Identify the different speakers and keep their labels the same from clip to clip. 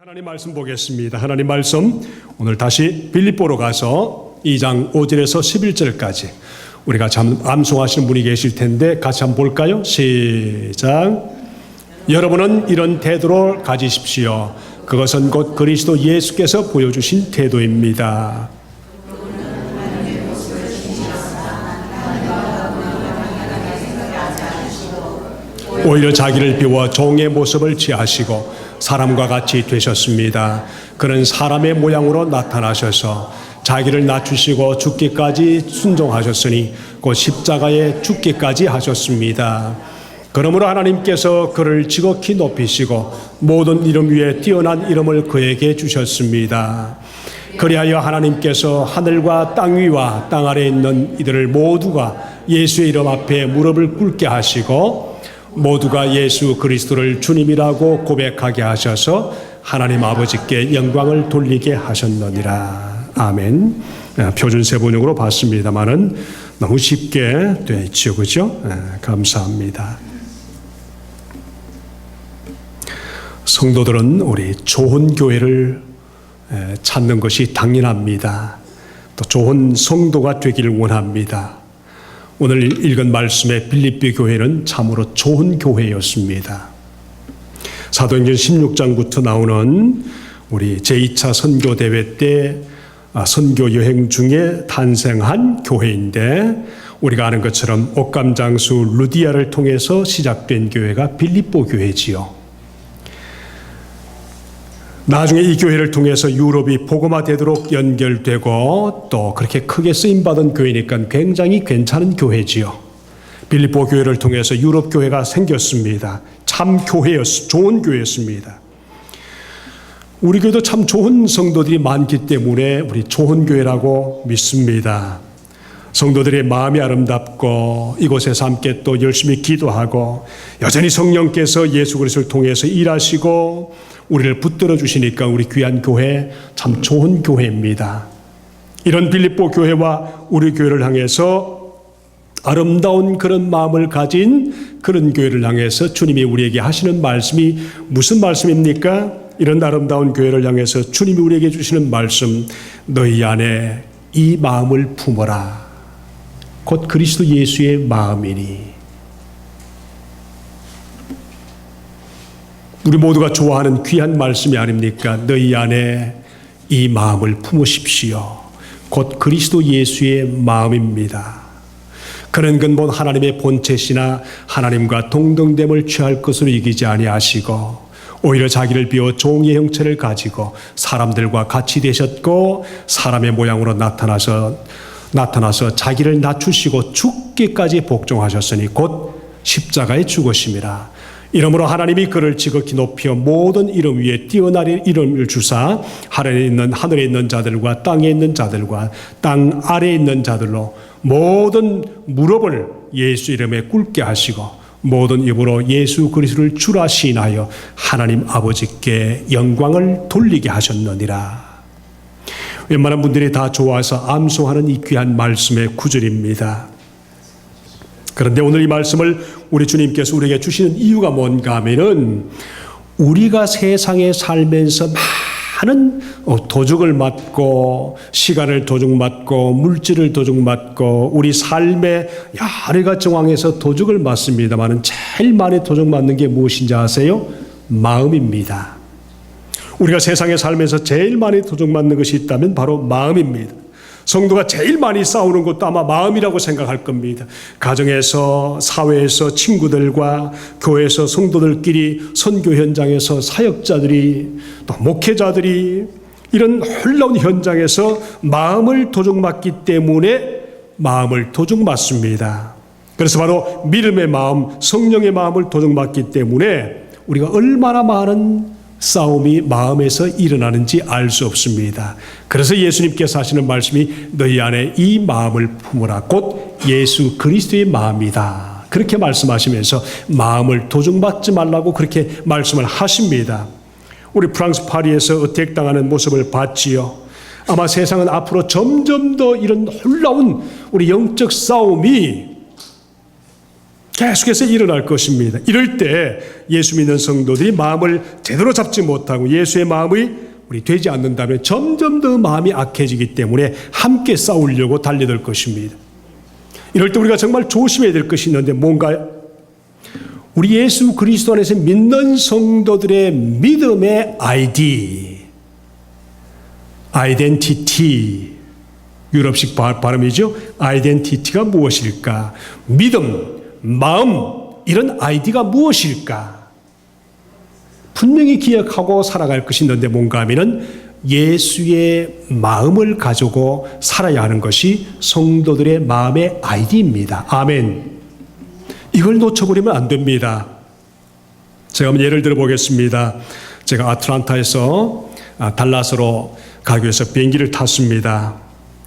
Speaker 1: 하나님 말씀 보겠습니다. 하나님 말씀 오늘 다시 빌립보로 가서 2장 5절에서 11절까지 우리가 참 암송하시는 분이 계실 텐데 같이 한번 볼까요? 시작. 여러분은 이런 태도를 가지십시오. 그것은 곧 그리스도 예수께서 보여주신 태도입니다. 오히려 자기를 비워 종의 모습을 취하시고 사람과 같이 되셨습니다. 그는 사람의 모양으로 나타나셔서 자기를 낮추시고 죽기까지 순종하셨으니 곧 십자가에 죽기까지 하셨습니다. 그러므로 하나님께서 그를 지극히 높이시고 모든 이름 위에 뛰어난 이름을 그에게 주셨습니다. 그리하여 하나님께서 하늘과 땅 위와 땅 아래에 있는 이들을 모두가 예수의 이름 앞에 무릎을 꿇게 하시고 모두가 예수 그리스도를 주님이라고 고백하게 하셔서 하나님 아버지께 영광을 돌리게 하셨느니라. 아멘. 표준세 번역으로 봤습니다만은 너무 쉽게 되어 있죠, 그죠? 감사합니다. 성도들은 우리 좋은 교회를 찾는 것이 당연합니다. 또 좋은 성도가 되기를 원합니다. 오늘 읽은 말씀의 빌립보 교회는 참으로 좋은 교회였습니다. 사도행전 16장부터 나오는 우리 제2차 선교대회 때 선교 여행 중에 탄생한 교회인데 우리가 아는 것처럼 옥감장수 루디아를 통해서 시작된 교회가 빌립보 교회지요. 나중에 이 교회를 통해서 유럽이 복음화되도록 연결되고 또 그렇게 크게 쓰임받은 교회니까 굉장히 괜찮은 교회지요. 빌립보 교회를 통해서 유럽 교회가 생겼습니다. 참 교회였습니다. 좋은 교회였습니다. 우리 교회도 참 좋은 성도들이 많기 때문에 우리 좋은 교회라고 믿습니다. 성도들의 마음이 아름답고 이곳에서 함께 또 열심히 기도하고 여전히 성령께서 예수 그리스도를 통해서 일하시고 우리를 붙들어 주시니까 우리 귀한 교회 참 좋은 교회입니다. 이런 빌립보 교회와 우리 교회를 향해서 아름다운 그런 마음을 가진 그런 교회를 향해서 주님이 우리에게 하시는 말씀이 무슨 말씀입니까? 이런 아름다운 교회를 향해서 주님이 우리에게 주시는 말씀, 너희 안에 이 마음을 품어라. 곧 그리스도 예수의 마음이니. 우리 모두가 좋아하는 귀한 말씀이 아닙니까? 너희 안에 이 마음을 품으십시오. 곧 그리스도 예수의 마음입니다. 그는 근본 하나님의 본체시나 하나님과 동등됨을 취할 것으로 이기지 아니하시고 오히려 자기를 비워 종의 형체를 가지고 사람들과 같이 되셨고 사람의 모양으로 나타나서 자기를 낮추시고 죽기까지 복종하셨으니 곧 십자가에 죽으심이라. 이러므로 하나님이 그를 지극히 높여 모든 이름 위에 뛰어난 이름을 주사 하늘에 있는 자들과 땅에 있는 자들과 땅 아래에 있는 자들로 모든 무릎을 예수 이름에 꿇게 하시고 모든 입으로 예수 그리스도를 주라 시인하여 하나님 아버지께 영광을 돌리게 하셨느니라. 웬만한 분들이 다 좋아해서 암송하는 이 귀한 말씀의 구절입니다. 그런데 오늘 이 말씀을 우리 주님께서 우리에게 주시는 이유가 뭔가 하면은 우리가 세상에 살면서 많은 도둑을 맞고 시간을 도둑 맞고 물질을 도둑 맞고 우리 삶의 여러 가지 정황에서 도둑을 맞습니다만은 제일 많이 도둑 맞는 게 무엇인지 아세요? 마음입니다. 우리가 세상에 살면서 제일 많이 도둑 맞는 것이 있다면 바로 마음입니다. 성도가 제일 많이 싸우는 것도 아마 마음이라고 생각할 겁니다. 가정에서, 사회에서, 친구들과 교회에서 성도들끼리 선교 현장에서 사역자들이 또 목회자들이 이런 흘러온 현장에서 마음을 도둑맞기 때문에 마음을 도둑맞습니다. 그래서 바로 믿음의 마음, 성령의 마음을 도둑맞기 때문에 우리가 얼마나 많은 싸움이 마음에서 일어나는지 알 수 없습니다. 그래서 예수님께서 하시는 말씀이 너희 안에 이 마음을 품으라. 곧 예수 그리스도의 마음이다. 그렇게 말씀하시면서 마음을 도둑맞지 말라고 그렇게 말씀을 하십니다. 우리 프랑스 파리에서 어택당하는 모습을 봤지요. 아마 세상은 앞으로 점점 더 이런 놀라운 우리 영적 싸움이 계속해서 일어날 것입니다. 이럴 때 예수 믿는 성도들이 마음을 제대로 잡지 못하고 예수의 마음이 우리 되지 않는다면 점점 더 마음이 악해지기 때문에 함께 싸우려고 달려들 것입니다. 이럴 때 우리가 정말 조심해야 될 것이 있는데 뭔가요? 우리 예수 그리스도 안에서 믿는 성도들의 믿음의 아이덴티티, 유럽식 발음이죠. 아이덴티티가 무엇일까? 믿음, 마음, 이런 아이디가 무엇일까? 분명히 기억하고 살아갈 것이 있는데 뭔가 하면은 예수의 마음을 가지고 살아야 하는 것이 성도들의 마음의 아이디입니다. 아멘. 이걸 놓쳐버리면 안 됩니다. 제가 한번 예를 들어 보겠습니다. 제가 아틀란타에서 달라스로 가기 위해서 비행기를 탔습니다.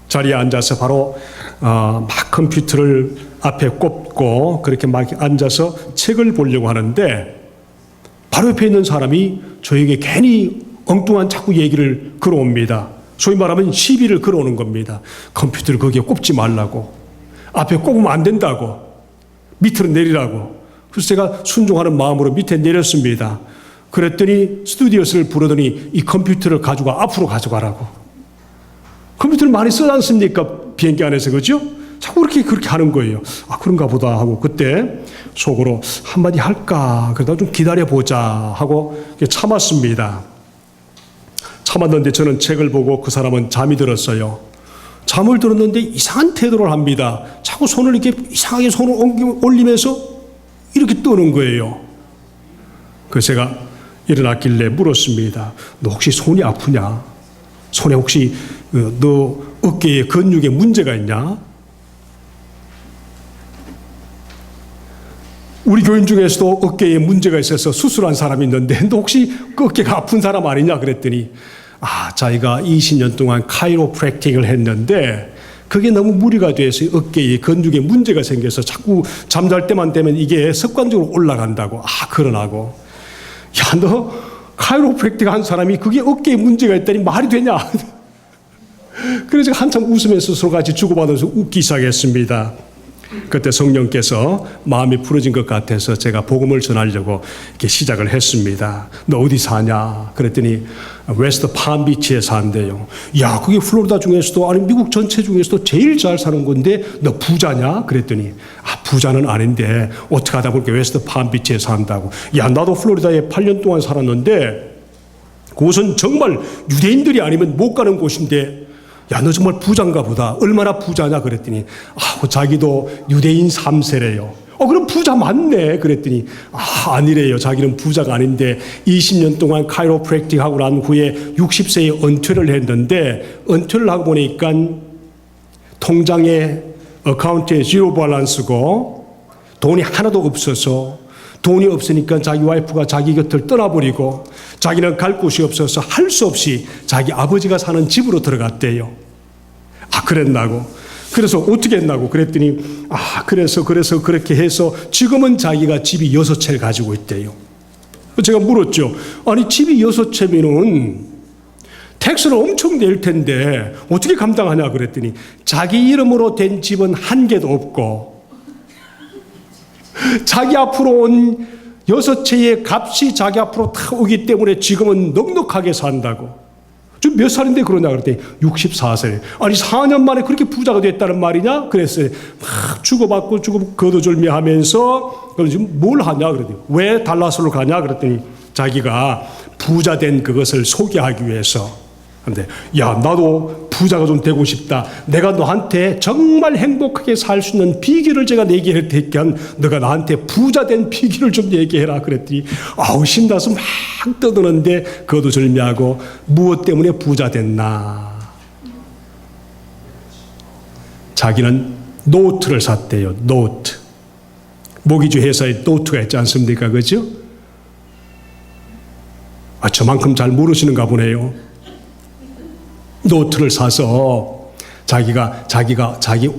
Speaker 1: 자리에 앉아서 바로 막 컴퓨터를 앞에 꼽고 그렇게 막 앉아서 책을 보려고 하는데 바로 옆에 있는 사람이 저에게 괜히 엉뚱한 자꾸 얘기를 걸어옵니다. 소위 말하면 시비를 걸어오는 겁니다. 컴퓨터를 거기에 꼽지 말라고, 앞에 꼽으면 안 된다고, 밑으로 내리라고. 그래서 제가 순종하는 마음으로 밑에 내렸습니다. 그랬더니 스튜디오스를 부르더니 이 컴퓨터를 가져가, 앞으로 가져가라고. 컴퓨터를 많이 쓰지 않습니까? 비행기 안에서, 그죠? 자꾸 그렇게 하는 거예요. 아, 그런가 보다 하고 그때 속으로 한마디 할까? 그러다 좀 기다려보자 하고 참았습니다. 참았는데 저는 책을 보고 그 사람은 잠이 들었어요. 잠을 들었는데 이상한 태도를 합니다. 자꾸 손을 이렇게 이상하게 손을 올리면서 이렇게 떠는 거예요. 그래서 제가 일어났길래 물었습니다. 너 혹시 손이 아프냐? 손에 혹시 너 어깨에 근육에 문제가 있냐? 우리 교인 중에서도 어깨에 문제가 있어서 수술한 사람이 있는데 너 혹시 그 어깨가 아픈 사람 아니냐? 그랬더니 자기가 20년 동안 카이로프랙틱을 했는데 그게 너무 무리가 돼서 어깨에 근육에 문제가 생겨서 자꾸 잠잘 때만 되면 이게 습관적으로 올라간다고. 그러나고. 야, 너 카이로프랙틱 한 사람이 그게 어깨에 문제가 있다니 말이 되냐? 그래서 한참 웃으면서 서로 같이 주고받아서 웃기 시작했습니다. 그때 성령께서 마음이 풀어진 것 같아서 제가 복음을 전하려고 이렇게 시작을 했습니다. 너 어디 사냐? 그랬더니 웨스트 팜비치에 산대요. 야, 그게 플로리다 중에서도 아니 미국 전체 중에서도 제일 잘 사는 건데 너 부자냐? 그랬더니 부자는 아닌데 어떻게 하다 보니까 웨스트 팜비치에 산다고. 야, 나도 플로리다에 8년 동안 살았는데 그곳은 정말 유대인들이 아니면 못 가는 곳인데 야, 너 정말 부자인가 보다. 얼마나 부자냐? 그랬더니 자기도 유대인 3세래요. 그럼 부자 맞네. 그랬더니 아니래요. 자기는 부자가 아닌데 20년 동안 카이로프랙틱 하고 난 후에 60세에 은퇴를 했는데 은퇴를 하고 보니까 통장에 어카운트에 지로 밸런스고 돈이 하나도 없어서 돈이 없으니까 자기 와이프가 자기 곁을 떠나버리고 자기는 갈 곳이 없어서 할 수 없이 자기 아버지가 사는 집으로 들어갔대요. 그랬나고. 그래서 어떻게 했나고. 그랬더니 그래서 그렇게 해서 지금은 자기가 집이 6채를 가지고 있대요. 제가 물었죠. 아니 집이 6채면은 텍스를 엄청 낼 텐데 어떻게 감당하냐 그랬더니 자기 이름으로 된 집은 한 개도 없고 자기 앞으로 온 6채의 값이 자기 앞으로 다 오기 때문에 지금은 넉넉하게 산다고. 지금 몇 살인데 그러냐 그랬더니 64세. 아니 4년 만에 그렇게 부자가 됐다는 말이냐? 그랬어요. 막 주고받고 거두절미하면서 그럼 지금 뭘 하냐 그랬더니 왜 달라스로 가냐 그랬더니 자기가 부자 된 그것을 소개하기 위해서. 근데 야, 나도 부자가 좀 되고 싶다. 내가 너한테 정말 행복하게 살 수 있는 비결을 제가 얘기할 테니까 너가 나한테 부자 된 비결을 좀 얘기해라. 그랬더니 신나서 막 떠드는데 거두절미하고 무엇 때문에 부자 됐나? 자기는 노트를 샀대요. 노트. 모기지 회사에 노트가 있지 않습니까? 그죠? 저만큼 잘 모르시는가 보네요. 노트를 사서 자기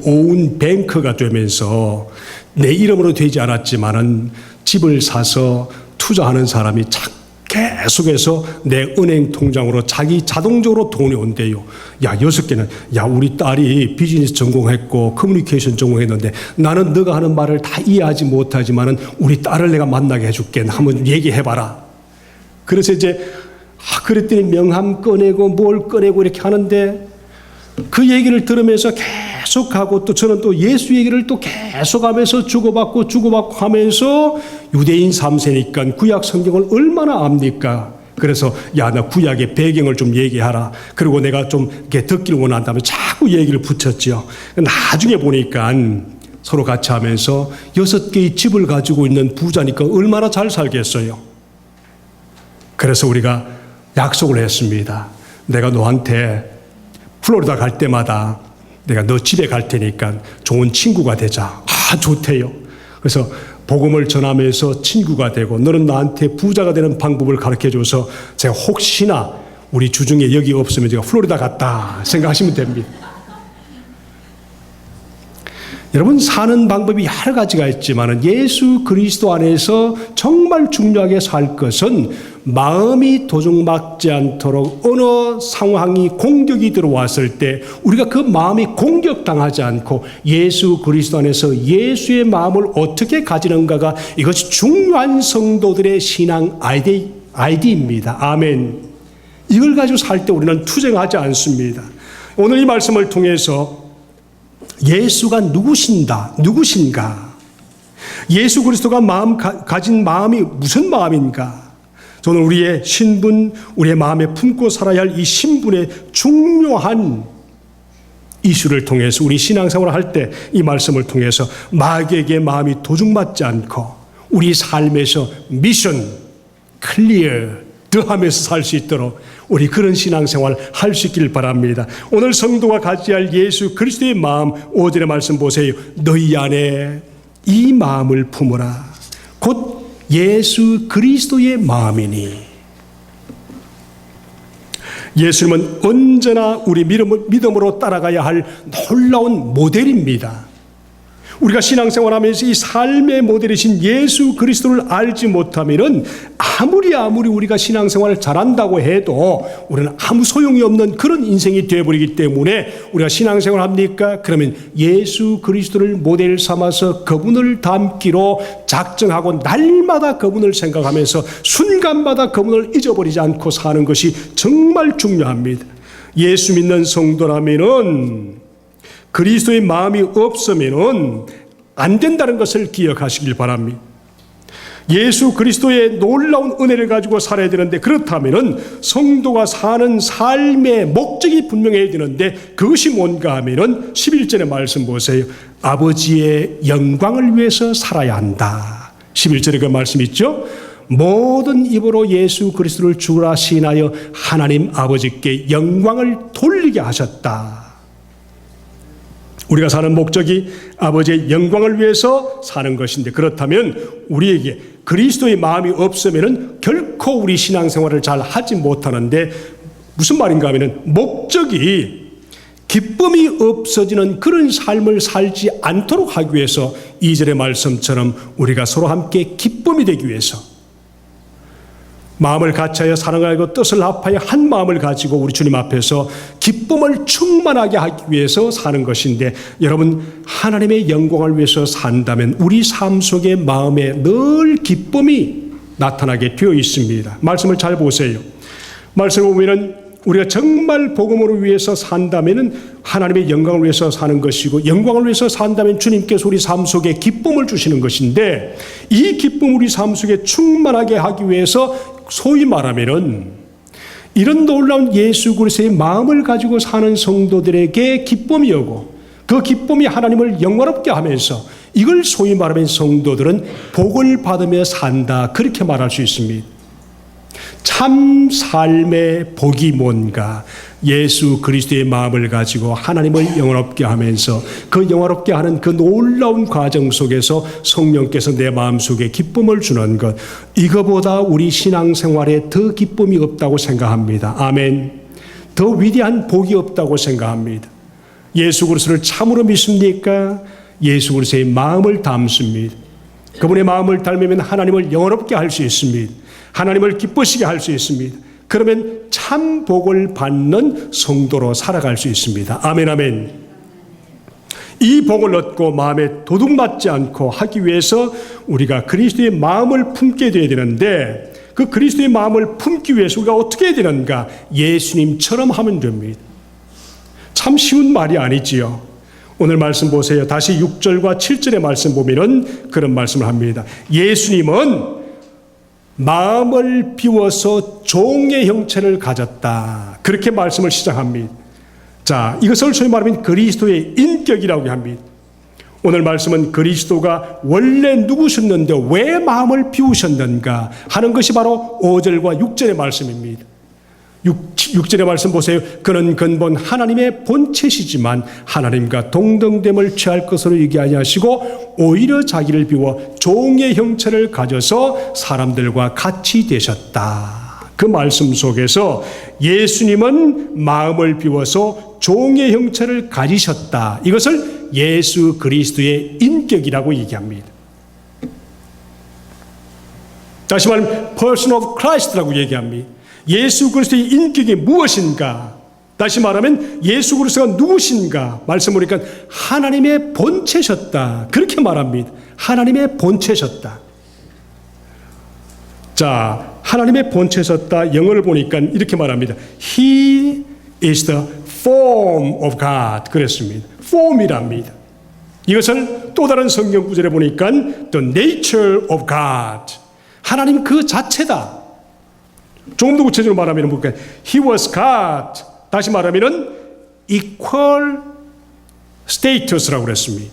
Speaker 1: 오운 뱅크가 되면서 내 이름으로 되지 않았지만은 집을 사서 투자하는 사람이 계속해서 내 은행 통장으로 자기 자동적으로 돈이 온대요. 야, 6개는, 야, 우리 딸이 비즈니스 전공했고 커뮤니케이션 전공했는데 나는 너가 하는 말을 다 이해하지 못하지만은 우리 딸을 내가 만나게 해줄게. 한번 얘기해봐라. 그래서 이제, 그랬더니 명함 꺼내고 뭘 꺼내고 이렇게 하는데 그 얘기를 들으면서 계속하고 또 저는 또 예수 얘기를 또 계속하면서 주고받고 하면서 유대인 3세니까 구약 성경을 얼마나 압니까? 그래서 야, 나 구약의 배경을 좀 얘기하라. 그리고 내가 좀 이렇게 듣기를 원한다면 자꾸 얘기를 붙였죠. 나중에 보니까 서로 같이 하면서 6개의 집을 가지고 있는 부자니까 얼마나 잘 살겠어요. 그래서 우리가 약속을 했습니다. 내가 너한테 플로리다 갈 때마다 내가 너 집에 갈 테니까 좋은 친구가 되자. 좋대요. 그래서 복음을 전하면서 친구가 되고 너는 나한테 부자가 되는 방법을 가르쳐줘서 제가 혹시나 우리 주중에 여기 없으면 제가 플로리다 갔다 생각하시면 됩니다. 여러분, 사는 방법이 여러 가지가 있지만 예수 그리스도 안에서 정말 중요하게 살 것은 마음이 도둑맞지 않도록 어느 상황이 공격이 들어왔을 때 우리가 그 마음이 공격당하지 않고 예수 그리스도 안에서 예수의 마음을 어떻게 가지는가가 이것이 중요한 성도들의 신앙 아이디입니다. 아멘. 이걸 가지고 살 때 우리는 투쟁하지 않습니다. 오늘 이 말씀을 통해서 예수가 누구신가? 예수 그리스도가 가진 마음이 무슨 마음인가? 저는 우리의 신분, 우리의 마음에 품고 살아야 할 이 신분의 중요한 이슈를 통해서 우리 신앙생활을 할 때 이 말씀을 통해서 마귀에게 마음이 도둑맞지 않고 우리 삶에서 미션 클리어하면서 살 수 있도록 우리 그런 신앙생활 할 수 있길 바랍니다. 오늘 성도가 가져야 할 예수 그리스도의 마음 5절의 말씀 보세요. 너희 안에 이 마음을 품으라. 곧 예수 그리스도의 마음이니. 예수님은 언제나 우리 믿음으로 따라가야 할 놀라운 모델입니다. 우리가 신앙생활하면서 이 삶의 모델이신 예수 그리스도를 알지 못하면은 아무리 우리가 신앙생활을 잘한다고 해도 우리는 아무 소용이 없는 그런 인생이 되어버리기 때문에 우리가 신앙생활을 합니까? 그러면 예수 그리스도를 모델 삼아서 그분을 닮기로 작정하고 날마다 그분을 생각하면서 순간마다 그분을 잊어버리지 않고 사는 것이 정말 중요합니다. 예수 믿는 성도라면은 그리스도의 마음이 없으면은 안 된다는 것을 기억하시길 바랍니다. 예수 그리스도의 놀라운 은혜를 가지고 살아야 되는데 그렇다면은 성도가 사는 삶의 목적이 분명해야 되는데 그것이 뭔가 하면은 11절의 말씀 보세요. 아버지의 영광을 위해서 살아야 한다. 11절에 그 말씀 있죠? 모든 입으로 예수 그리스도를 주라 시인하여 하나님 아버지께 영광을 돌리게 하셨다. 우리가 사는 목적이 아버지의 영광을 위해서 사는 것인데 그렇다면 우리에게 그리스도의 마음이 없으면 결코 우리 신앙생활을 잘 하지 못하는데 무슨 말인가 하면 목적이 기쁨이 없어지는 그런 삶을 살지 않도록 하기 위해서 2절의 말씀처럼 우리가 서로 함께 기쁨이 되기 위해서 마음을 같이하여 사랑하고 뜻을 합하여 한 마음을 가지고 우리 주님 앞에서 기쁨을 충만하게 하기 위해서 사는 것인데 여러분 하나님의 영광을 위해서 산다면 우리 삶 속에 마음에 늘 기쁨이 나타나게 되어 있습니다. 말씀을 잘 보세요. 말씀을 보면은 우리가 정말 복음을 위해서 산다면 하나님의 영광을 위해서 사는 것이고 영광을 위해서 산다면 주님께서 우리 삶 속에 기쁨을 주시는 것인데 이 기쁨을 우리 삶 속에 충만하게 하기 위해서 소위 말하면은 이런 놀라운 예수 그리스도의 마음을 가지고 사는 성도들에게 기쁨이 오고 그 기쁨이 하나님을 영화롭게 하면서 이걸 소위 말하면 성도들은 복을 받으며 산다 그렇게 말할 수 있습니다. 참 삶의 복이 뭔가 예수 그리스도의 마음을 가지고 하나님을 영화롭게 하면서 그 영화롭게 하는 그 놀라운 과정 속에서 성령께서 내 마음속에 기쁨을 주는 것 이거보다 우리 신앙생활에 더 기쁨이 없다고 생각합니다. 아멘. 더 위대한 복이 없다고 생각합니다. 예수 그리스도를 참으로 믿습니까? 예수 그리스도의 마음을 담습니다. 그분의 마음을 닮으면 하나님을 영화롭게 할 수 있습니다. 하나님을 기쁘시게 할 수 있습니다. 그러면 참 복을 받는 성도로 살아갈 수 있습니다. 아멘, 아멘. 이 복을 얻고 마음에 도둑맞지 않고 하기 위해서 우리가 그리스도의 마음을 품게 되어야 되는데, 그 그리스도의 마음을 품기 위해서 우리가 어떻게 해야 되는가? 예수님처럼 하면 됩니다. 참 쉬운 말이 아니지요. 오늘 말씀 보세요. 다시 6절과 7절의 말씀 보면은 그런 말씀을 합니다. 예수님은 마음을 비워서 종의 형체를 가졌다. 그렇게 말씀을 시작합니다. 자, 이것을 소위 말하면 그리스도의 인격이라고 합니다. 오늘 말씀은 그리스도가 원래 누구셨는데 왜 마음을 비우셨는가 하는 것이 바로 5절과 6절의 말씀입니다. 6절의 말씀 보세요. 그는 근본 하나님의 본체시지만 하나님과 동등됨을 취할 것으로 얘기하지 하시고 오히려 자기를 비워 종의 형체를 가져서 사람들과 같이 되셨다. 그 말씀 속에서 예수님은 마음을 비워서 종의 형체를 가지셨다. 이것을 예수 그리스도의 인격이라고 얘기합니다. 다시 말하면 Person of Christ라고 얘기합니다. 예수 그리스도의 인격이 무엇인가? 다시 말하면 예수 그리스도가 누구신가? 말씀 보니까 하나님의 본체셨다. 그렇게 말합니다. 하나님의 본체셨다. 자, 하나님의 본체셨다. 영어를 보니까 이렇게 말합니다. He is the form of God. 그랬습니다. form이랍니다. 이것을 또 다른 성경 구절에 보니까 the nature of God. 하나님 그 자체다. 조금 더 구체적으로 말하면 뭘까요? He was God. 다시 말하면 equal status라고 그랬습니다.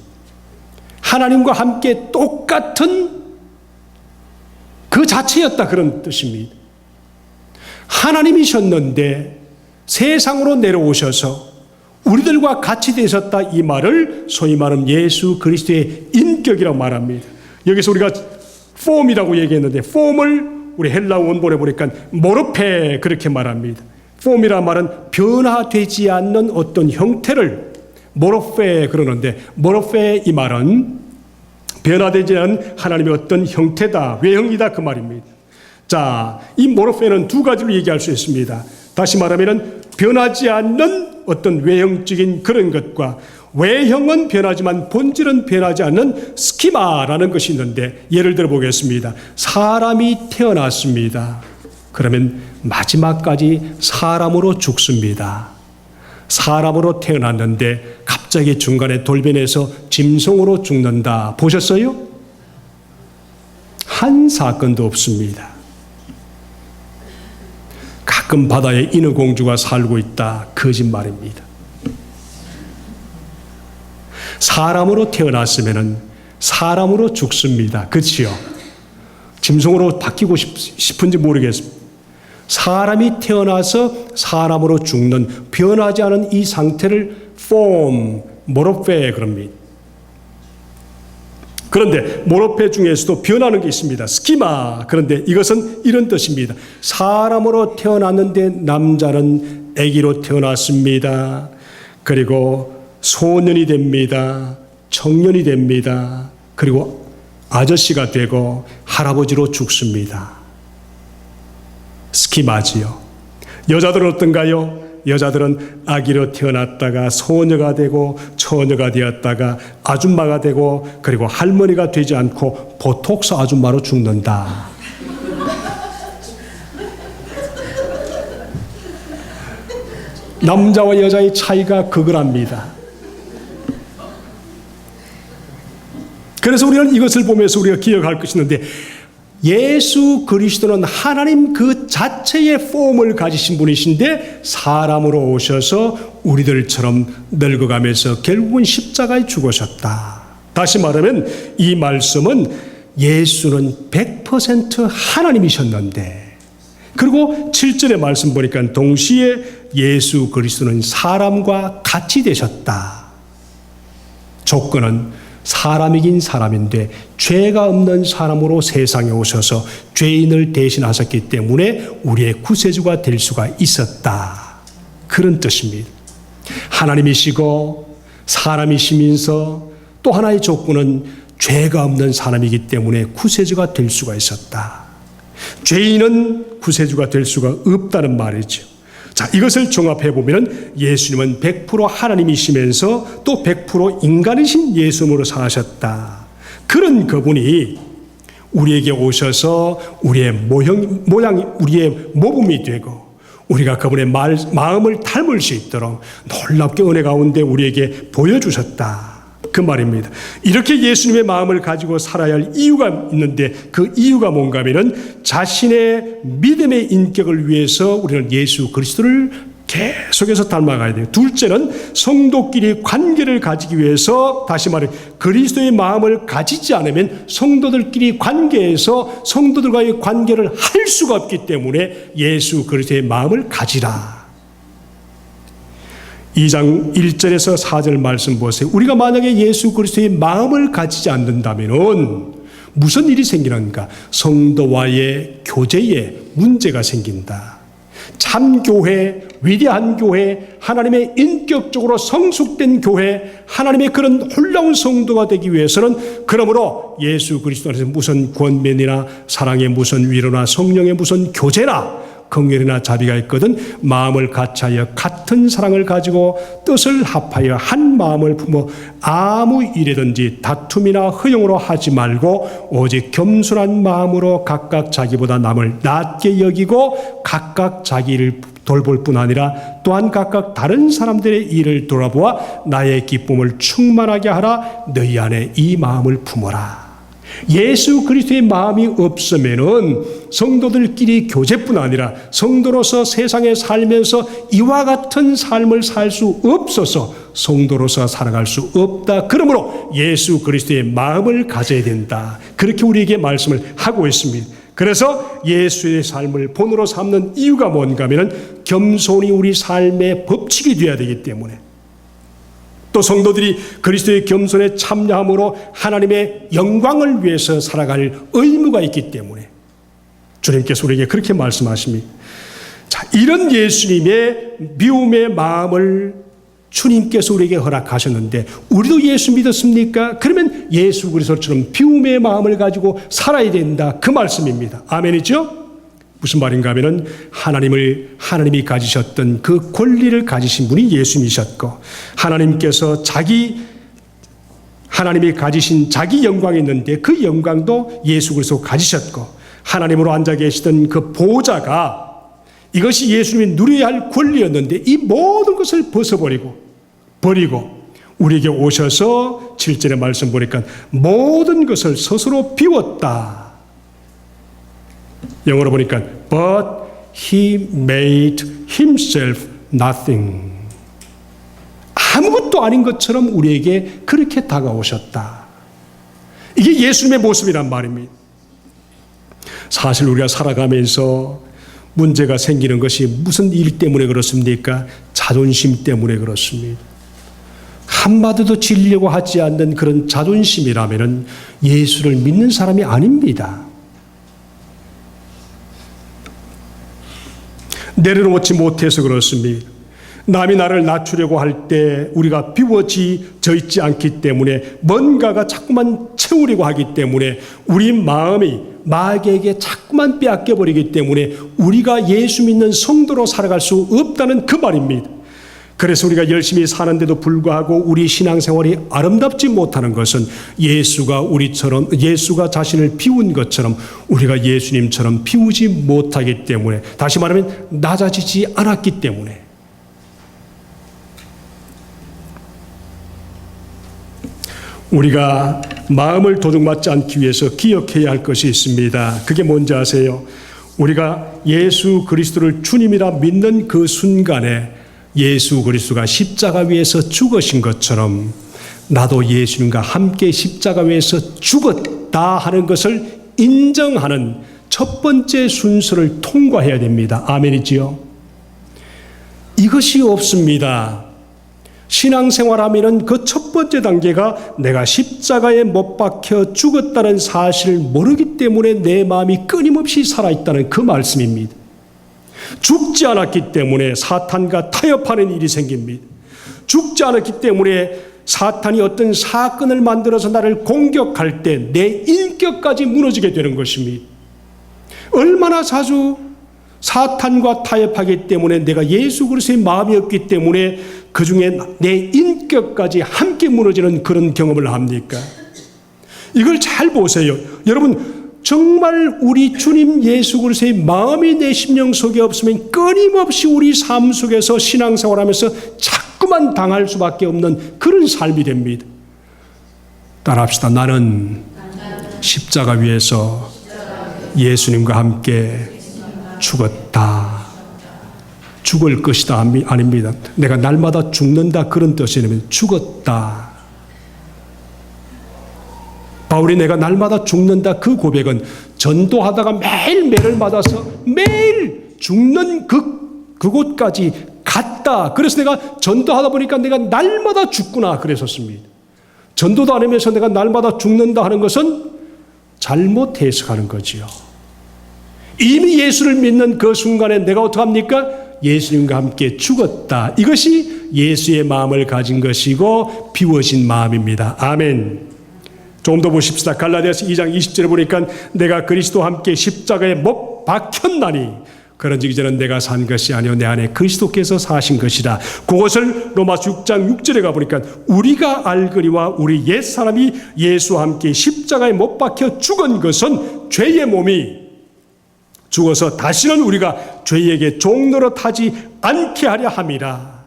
Speaker 1: 하나님과 함께 똑같은 그 자체였다, 그런 뜻입니다. 하나님이셨는데 세상으로 내려오셔서 우리들과 같이 되셨다, 이 말을 소위 말하면 예수 그리스도의 인격이라고 말합니다. 여기서 우리가 form이라고 얘기했는데 form을 우리 헬라 원본에 보니까 모르페 그렇게 말합니다. form이란 말은 변화되지 않는 어떤 형태를 모르페 그러는데, 모르페 이 말은 변화되지 않은 하나님의 어떤 형태다, 외형이다, 그 말입니다. 자, 이 모르페는 두 가지로 얘기할 수 있습니다. 다시 말하면 변하지 않는 어떤 외형적인 그런 것과 외형은 변하지만 본질은 변하지 않는 스키마라는 것이 있는데, 예를 들어 보겠습니다. 사람이 태어났습니다. 그러면 마지막까지 사람으로 죽습니다. 사람으로 태어났는데 갑자기 중간에 돌변해서 짐승으로 죽는다. 보셨어요? 한 사건도 없습니다. 가끔 바다에 인어공주가 살고 있다. 거짓말입니다. 사람으로 태어났으면 사람으로 죽습니다. 그렇지요? 짐승으로 바뀌고 싶은지 모르겠습니다. 사람이 태어나서 사람으로 죽는 변하지 않은 이 상태를 form, 모로페 그럽니다. 그런데 모로페 중에서도 변하는 게 있습니다. 스키마. 그런데 이것은 이런 뜻입니다. 사람으로 태어났는데 남자는 아기로 태어났습니다. 그리고 소년이 됩니다. 청년이 됩니다. 그리고 아저씨가 되고 할아버지로 죽습니다. 스키마지요. 여자들은 어떤가요? 여자들은 아기로 태어났다가 소녀가 되고 처녀가 되었다가 아줌마가 되고 그리고 할머니가 되지 않고 보톡스 아줌마로 죽는다. 남자와 여자의 차이가 그거랍니다. 그래서 우리는 이것을 보면서 우리가 기억할 것이 있는데, 예수 그리스도는 하나님 그 자체의 폼을 가지신 분이신데 사람으로 오셔서 우리들처럼 늙어가면서 결국은 십자가에 죽으셨다. 다시 말하면 이 말씀은 예수는 100% 하나님이셨는데, 그리고 7절의 말씀 보니까 동시에 예수 그리스도는 사람과 같이 되셨다. 조건은 사람이긴 사람인데 죄가 없는 사람으로 세상에 오셔서 죄인을 대신하셨기 때문에 우리의 구세주가 될 수가 있었다. 그런 뜻입니다. 하나님이시고 사람이시면서 또 하나의 조건은 죄가 없는 사람이기 때문에 구세주가 될 수가 있었다. 죄인은 구세주가 될 수가 없다는 말이죠. 자, 이것을 종합해 보면 예수님은 100% 하나님이시면서 또 100% 인간이신 예수님으로 사셨다. 그런 그분이 우리에게 오셔서 우리의 우리의 모범이 되고 우리가 그분의 마음을 닮을 수 있도록 놀랍게 은혜 가운데 우리에게 보여주셨다. 그 말입니다. 이렇게 예수님의 마음을 가지고 살아야 할 이유가 있는데 그 이유가 뭔가 하면은 자신의 믿음의 인격을 위해서 우리는 예수 그리스도를 계속해서 닮아가야 돼요. 둘째는 성도끼리 관계를 가지기 위해서 다시 말해 그리스도의 마음을 가지지 않으면 성도들끼리 관계에서 성도들과의 관계를 할 수가 없기 때문에 예수 그리스도의 마음을 가지라. 2장 1절에서 4절 말씀 보세요. 우리가 만약에 예수 그리스도의 마음을 가지지 않는다면 무슨 일이 생기는가? 성도와의 교제에 문제가 생긴다. 참교회, 위대한 교회, 하나님의 인격적으로 성숙된 교회, 하나님의 그런 홀라운 성도가 되기 위해서는 그러므로 예수 그리스도 안에서 무슨 권면이나 사랑의 무슨 위로나 성령의 무슨 교제나 긍휼이나 자비가 있거든 마음을 같이하여 같은 사랑을 가지고 뜻을 합하여 한 마음을 품어 아무 일이든지 다툼이나 허용으로 하지 말고 오직 겸손한 마음으로 각각 자기보다 남을 낮게 여기고 각각 자기를 돌볼 뿐 아니라 또한 각각 다른 사람들의 일을 돌아보아 나의 기쁨을 충만하게 하라. 너희 안에 이 마음을 품어라. 예수 그리스도의 마음이 없으면은 성도들끼리 교제뿐 아니라 성도로서 세상에 살면서 이와 같은 삶을 살 수 없어서 성도로서 살아갈 수 없다. 그러므로 예수 그리스도의 마음을 가져야 된다. 그렇게 우리에게 말씀을 하고 있습니다. 그래서 예수의 삶을 본으로 삼는 이유가 뭔가 하면은 겸손이 우리 삶의 법칙이 되어야 되기 때문에 또 성도들이 그리스도의 겸손에 참여함으로 하나님의 영광을 위해서 살아갈 의무가 있기 때문에 주님께서 우리에게 그렇게 말씀하십니다. 자, 이런 예수님의 미움의 마음을 주님께서 우리에게 허락하셨는데 우리도 예수 믿었습니까? 그러면 예수 그리스도처럼 비움의 마음을 가지고 살아야 된다. 그 말씀입니다. 아멘이죠? 무슨 말인가 하면은 하나님이 가지셨던 그 권리를 가지신 분이 예수님이셨고 하나님께서 하나님이 가지신 자기 영광이 있는데 그 영광도 예수 그리스도 가지셨고 하나님으로 앉아 계시던 그 보좌가 이것이 예수님이 누려야 할 권리였는데 이 모든 것을 버리고 우리에게 오셔서 7절의 말씀 보니까 모든 것을 스스로 비웠다. 영어로 보니까 But he made himself nothing. 아무것도 아닌 것처럼 우리에게 그렇게 다가오셨다. 이게 예수님의 모습이란 말입니다. 사실 우리가 살아가면서 문제가 생기는 것이 무슨 일 때문에 그렇습니까? 자존심 때문에 그렇습니다. 한마디도 지려고 하지 않는 그런 자존심이라면 예수를 믿는 사람이 아닙니다. 내려놓지 못해서 그렇습니다. 남이 나를 낮추려고 할 때 우리가 비워져 있지 않기 때문에 뭔가가 자꾸만 채우려고 하기 때문에 우리 마음이 마귀에게 자꾸만 빼앗겨버리기 때문에 우리가 예수 믿는 성도로 살아갈 수 없다는 그 말입니다. 그래서 우리가 열심히 사는데도 불구하고 우리 신앙생활이 아름답지 못하는 것은 예수가 자신을 비운 것처럼 우리가 예수님처럼 비우지 못하기 때문에 다시 말하면 낮아지지 않았기 때문에 우리가 마음을 도둑맞지 않기 위해서 기억해야 할 것이 있습니다. 그게 뭔지 아세요? 우리가 예수 그리스도를 주님이라 믿는 그 순간에 예수 그리스도가 십자가 위에서 죽으신 것처럼 나도 예수님과 함께 십자가 위에서 죽었다 하는 것을 인정하는 첫 번째 순서를 통과해야 됩니다. 아멘이지요? 이것이 없습니다. 신앙생활하면은 그 첫 번째 단계가 내가 십자가에 못 박혀 죽었다는 사실을 모르기 때문에 내 마음이 끊임없이 살아있다는 그 말씀입니다. 죽지 않았기 때문에 사탄과 타협하는 일이 생깁니다. 죽지 않았기 때문에 사탄이 어떤 사건을 만들어서 나를 공격할 때 내 인격까지 무너지게 되는 것입니다. 얼마나 자주 사탄과 타협하기 때문에 내가 예수 그리스도의 마음이었기 때문에 그 중에 내 인격까지 함께 무너지는 그런 경험을 합니까? 이걸 잘 보세요. 여러분, 정말 우리 주님 예수 그리스도의 마음이 내 심령 속에 없으면 끊임없이 우리 삶 속에서 신앙생활하면서 자꾸만 당할 수밖에 없는 그런 삶이 됩니다. 따라합시다. 나는 십자가 위에서 예수님과 함께 죽었다. 죽을 것이다 아닙니다. 내가 날마다 죽는다 그런 뜻이 아니면 죽었다. 바울이 내가 날마다 죽는다 그 고백은 전도하다가 매일 매를 맞아서 매일 죽는 그곳까지 갔다. 그래서 내가 전도하다 보니까 내가 날마다 죽구나 그랬었습니다. 전도도 안 하면서 내가 날마다 죽는다 하는 것은 잘못 해석하는 거지요. 이미 예수를 믿는 그 순간에 내가 어떡합니까? 예수님과 함께 죽었다. 이것이 예수의 마음을 가진 것이고 비워진 마음입니다. 아멘. 조금 더 보십시다. 갈라디아서 2장 20절에 보니까 내가 그리스도와 함께 십자가에 못 박혔나니 그런즉 이제는 내가 산 것이 아니요 내 안에 그리스도께서 사신 것이라. 그것을 로마서 6장 6절에 가보니까 우리가 알거니와 우리 옛사람이 예수와 함께 십자가에 못 박혀 죽은 것은 죄의 몸이 죽어서 다시는 우리가 죄에게 종노릇하지 않게 하려 함이라.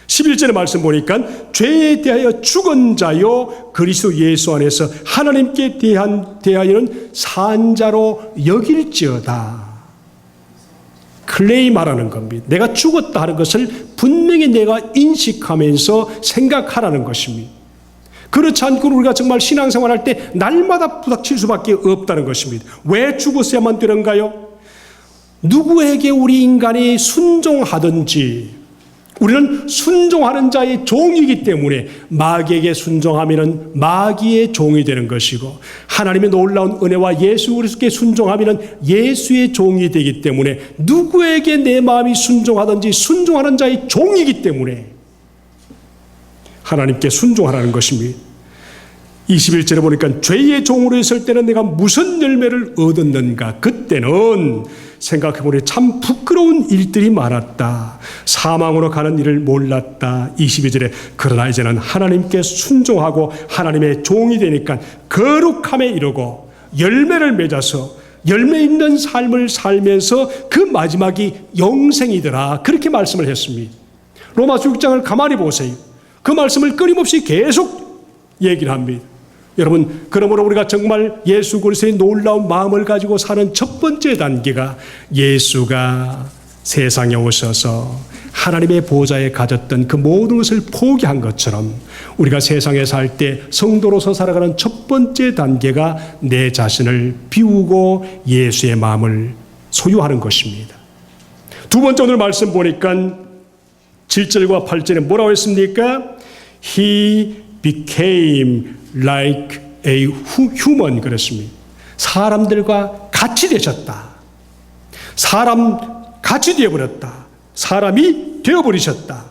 Speaker 1: 11절의 말씀 보니까 죄에 대하여 죽은 자요 그리스도 예수 안에서 하나님께 대하여는 산 자로 여길지어다. 클레임하라는 겁니다. 내가 죽었다 하는 것을 분명히 내가 인식하면서 생각하라는 것입니다. 그렇지 않고 우리가 정말 신앙생활할 때 날마다 부닥칠 수밖에 없다는 것입니다. 왜 죽었어야만 되는가요? 누구에게 우리 인간이 순종하든지 우리는 순종하는 자의 종이기 때문에 마귀에게 순종하면 마귀의 종이 되는 것이고 하나님의 놀라운 은혜와 예수 그리스도께 순종하면 예수의 종이 되기 때문에 누구에게 내 마음이 순종하든지 순종하는 자의 종이기 때문에 하나님께 순종하라는 것입니다. 21절에 보니까 죄의 종으로 있을 때는 내가 무슨 열매를 얻었는가? 그때는 생각해보니 참 부끄러운 일들이 많았다. 사망으로 가는 일을 몰랐다. 22절에 그러나 이제는 하나님께 순종하고 하나님의 종이 되니까 거룩함에 이르고 열매를 맺어서 열매 있는 삶을 살면서 그 마지막이 영생이더라. 그렇게 말씀을 했습니다. 로마서 6장을 가만히 보세요. 그 말씀을 끊임없이 계속 얘기를 합니다. 여러분, 그러므로 우리가 정말 예수 그리스도의 놀라운 마음을 가지고 사는 첫 번째 단계가 예수가 세상에 오셔서 하나님의 보좌에 가졌던 그 모든 것을 포기한 것처럼 우리가 세상에 살 때 성도로서 살아가는 첫 번째 단계가 내 자신을 비우고 예수의 마음을 소유하는 것입니다. 두 번째 오늘 말씀 보니까 7절과 8절에 뭐라고 했습니까? He became like a human 그랬습니다. 사람들과 같이 되셨다. 사람 같이 되어버렸다. 사람이 되어버리셨다.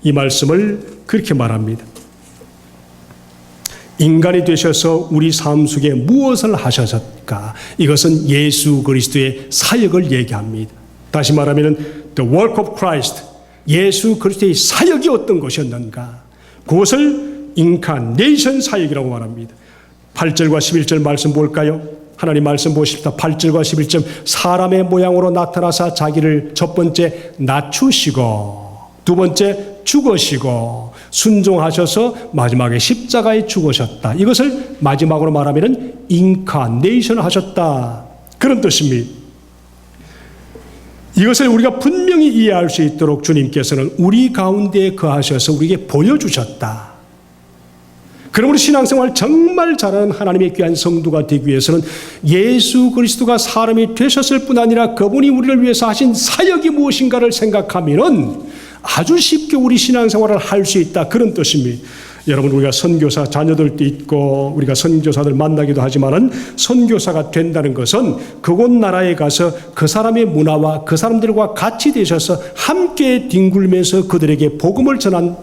Speaker 1: 이 말씀을 그렇게 말합니다. 인간이 되셔서 우리 삶 속에 무엇을 하셨을까? 이것은 예수 그리스도의 사역을 얘기합니다. 다시 말하면 the work of Christ, 예수 그리스도의 사역이 어떤 것이었는가? 그것을 인카네이션 사역이라고 말합니다. 8절과 11절 말씀 볼까요? 하나님 말씀 보십시다. 8절과 11절 사람의 모양으로 나타나사 자기를 첫 번째 낮추시고 두 번째 죽으시고 순종하셔서 마지막에 십자가에 죽으셨다. 이것을 마지막으로 말하면 인카네이션 하셨다. 그런 뜻입니다. 이것을 우리가 분명히 이해할 수 있도록 주님께서는 우리 가운데 거하셔서 우리에게 보여주셨다. 그러므로 신앙생활 정말 잘하는 하나님의 귀한 성도가 되기 위해서는 예수 그리스도가 사람이 되셨을 뿐 아니라 그분이 우리를 위해서 하신 사역이 무엇인가를 생각하면 아주 쉽게 우리 신앙생활을 할 수 있다. 그런 뜻입니다. 여러분, 우리가 선교사 자녀들도 있고 우리가 선교사들 만나기도 하지만은 선교사가 된다는 것은 그곳 나라에 가서 그 사람의 문화와 그 사람들과 같이 되셔서 함께 뒹굴면서 그들에게 복음을 전한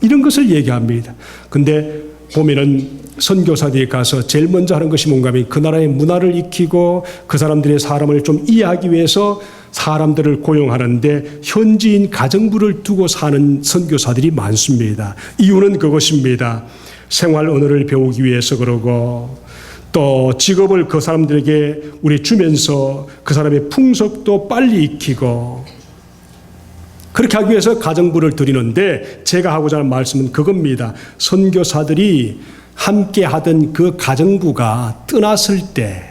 Speaker 1: 이런 것을 얘기합니다. 근데 보면은 선교사들이 가서 제일 먼저 하는 것이 뭔가 하면 그 나라의 문화를 익히고 그 사람들의 사람을 좀 이해하기 위해서 사람들을 고용하는데 현지인 가정부를 두고 사는 선교사들이 많습니다. 이유는 그것입니다. 생활 언어를 배우기 위해서 그러고 또 직업을 그 사람들에게 우리 주면서 그 사람의 풍속도 빨리 익히고 그렇게 하기 위해서 가정부를 드리는데 제가 하고자 하는 말씀은 그겁니다. 선교사들이 함께 하던 그 가정부가 떠났을 때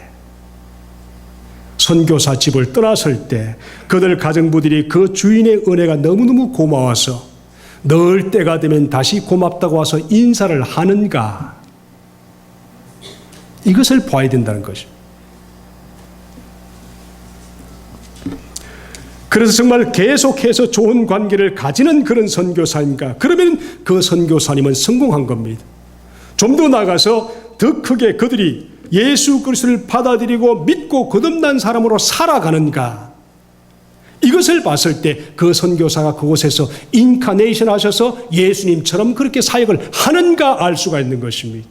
Speaker 1: 선교사 집을 떠났을 때 그들 가정부들이 그 주인의 은혜가 너무너무 고마워서 늘 때가 되면 다시 고맙다고 와서 인사를 하는가 이것을 봐야 된다는 것입니다. 그래서 정말 계속해서 좋은 관계를 가지는 그런 선교사인가 그러면 그 선교사님은 성공한 겁니다. 좀 더 나가서 더 크게 그들이 예수 그리스도를 받아들이고 믿고 거듭난 사람으로 살아가는가 이것을 봤을 때 그 선교사가 그곳에서 인카네이션 하셔서 예수님처럼 그렇게 사역을 하는가 알 수가 있는 것입니다.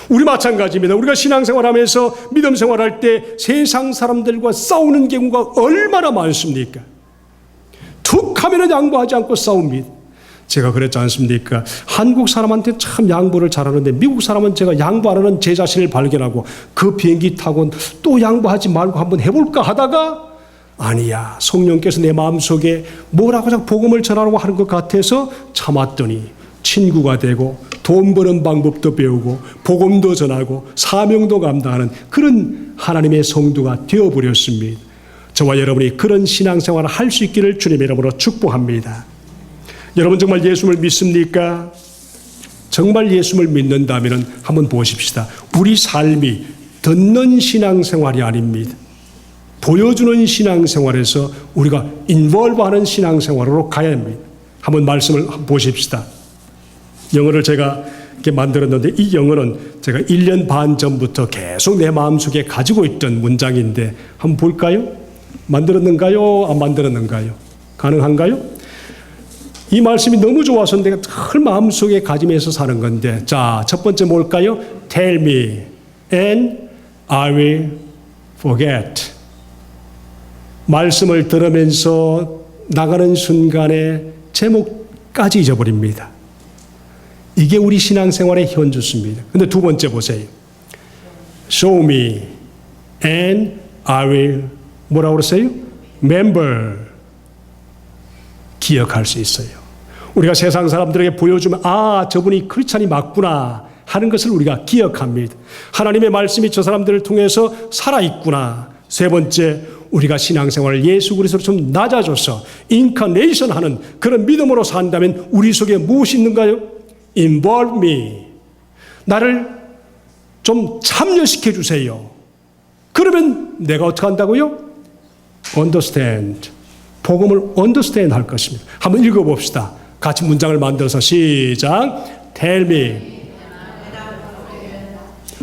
Speaker 1: 우리 마찬가지입니다. 우리가 신앙생활하면서 믿음 생활할 때 세상 사람들과 싸우는 경우가 얼마나 많습니까? 툭 하면은 양보하지 않고 싸웁니다. 제가 그랬지 않습니까? 한국 사람한테 참 양보를 잘하는데 미국 사람은 제가 양보 안 하는 제 자신을 발견하고 그 비행기 타고 또 양보하지 말고 한번 해볼까 하다가 아니야. 성령께서 내 마음속에 뭐라고 자꾸 복음을 전하라고 하는 것 같아서 참았더니 친구가 되고 돈 버는 방법도 배우고 복음도 전하고 사명도 감당하는 그런 하나님의 성도가 되어버렸습니다. 저와 여러분이 그런 신앙생활을 할 수 있기를 주님의 이름으로 축복합니다. 여러분 정말 예수를 믿습니까? 정말 예수를 믿는다면 한번 보십시다. 우리 삶이 듣는 신앙생활이 아닙니다. 보여주는 신앙생활에서 우리가 인볼브하는 신앙생활으로 가야 합니다. 한번 말씀을 보십시다. 영어를 제가 이렇게 만들었는데 이 영어는 제가 1년 반 전부터 계속 내 마음속에 가지고 있던 문장인데 한번 볼까요? 만들었는가요? 안 만들었는가요? 가능한가요? 이 말씀이 너무 좋아서 내가 늘 마음속에 가지면서 사는 건데 자, 첫 번째 뭘까요? Tell me and I will forget. 말씀을 들으면서 나가는 순간에 제목까지 잊어버립니다. 이게 우리 신앙생활의 현주소입니다. 근데 두 번째 보세요. Show me and I will 뭐라고 그러세요? Remember. 기억할 수 있어요. 우리가 세상 사람들에게 보여주면 아 저분이 크리스찬이 맞구나 하는 것을 우리가 기억합니다. 하나님의 말씀이 저 사람들을 통해서 살아있구나. 세 번째 우리가 신앙생활을 예수 그리스도로 좀 낮아져서 인카네이션 하는 그런 믿음으로 산다면 우리 속에 무엇이 있는가요? Involve me. 나를 좀 참여시켜 주세요. 그러면 내가 어떻게 한다고요? Understand. 복음을 understand 할 것입니다. 한번 읽어봅시다. 같이 문장을 만들어서 시작. Tell me.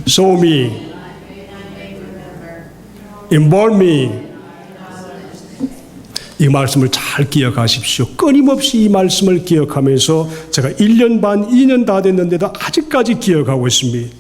Speaker 1: Show me. Involve me. 이 말씀을 잘 기억하십시오. 끊임없이 이 말씀을 기억하면서 제가 1년 반, 2년 다 됐는데도 아직까지 기억하고 있습니다.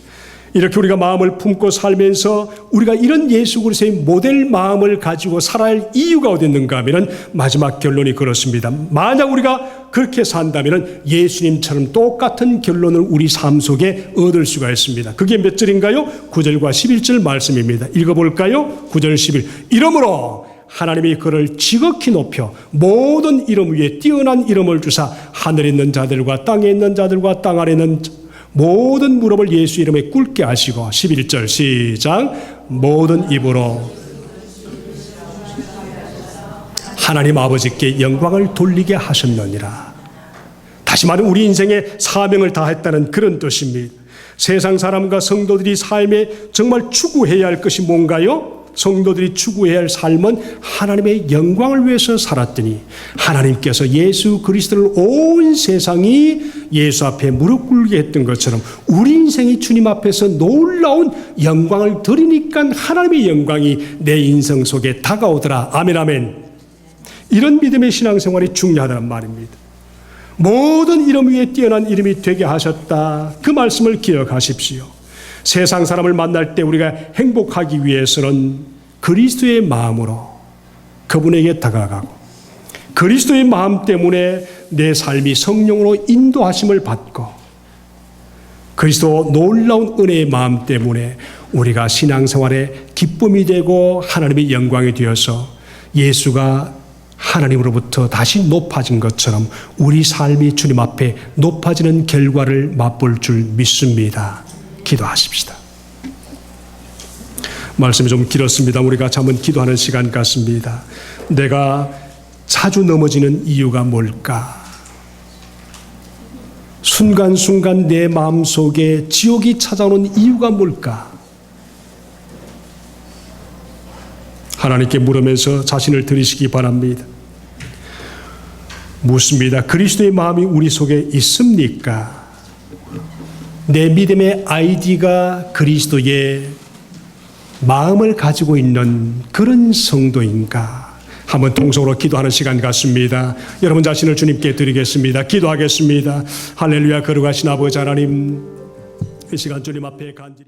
Speaker 1: 이렇게 우리가 마음을 품고 살면서 우리가 이런 예수 그리스도의 모델 마음을 가지고 살아야 할 이유가 어디 있는가 하면 마지막 결론이 그렇습니다. 만약 우리가 그렇게 산다면 예수님처럼 똑같은 결론을 우리 삶 속에 얻을 수가 있습니다. 그게 몇 절인가요? 9절과 11절 말씀입니다. 읽어볼까요? 9절 11. 이러므로 하나님이 그를 지극히 높여 모든 이름 위에 뛰어난 이름을 주사 하늘에 있는 자들과 땅에 있는 자들과 땅 아래 있는 모든 무릎을 예수 이름에 꿇게 하시고 11절 시작. 모든 입으로 하나님 아버지께 영광을 돌리게 하셨느니라. 다시 말해 우리 인생의 사명을 다했다는 그런 뜻입니다. 세상 사람과 성도들이 삶에 정말 추구해야 할 것이 뭔가요? 성도들이 추구해야 할 삶은 하나님의 영광을 위해서 살았더니 하나님께서 예수 그리스도를 온 세상이 예수 앞에 무릎 꿇게 했던 것처럼 우리 인생이 주님 앞에서 놀라운 영광을 드리니까 하나님의 영광이 내 인생 속에 다가오더라. 아멘 아멘. 이런 믿음의 신앙생활이 중요하다는 말입니다. 모든 이름 위에 뛰어난 이름이 되게 하셨다. 그 말씀을 기억하십시오. 세상 사람을 만날 때 우리가 행복하기 위해서는 그리스도의 마음으로 그분에게 다가가고 그리스도의 마음 때문에 내 삶이 성령으로 인도하심을 받고 그리스도 놀라운 은혜의 마음 때문에 우리가 신앙생활에 기쁨이 되고 하나님의 영광이 되어서 예수가 하나님으로부터 다시 높아진 것처럼 우리 삶이 주님 앞에 높아지는 결과를 맛볼 줄 믿습니다. 기도하십시다. 말씀이 좀 길었습니다. 우리가 잠은 기도하는 시간 같습니다. 내가 자주 넘어지는 이유가 뭘까? 순간순간 내 마음속에 지옥이 찾아오는 이유가 뭘까? 하나님께 물으면서 자신을 들이시기 바랍니다. 묻습니다. 그리스도의 마음이 우리 속에 있습니까? 내 믿음의 아이디가 그리스도의 마음을 가지고 있는 그런 성도인가? 한번 통성으로 기도하는 시간 같습니다. 여러분 자신을 주님께 드리겠습니다. 기도하겠습니다. 할렐루야. 거룩하신 아버지 하나님, 이 시간 주님 앞에 간절히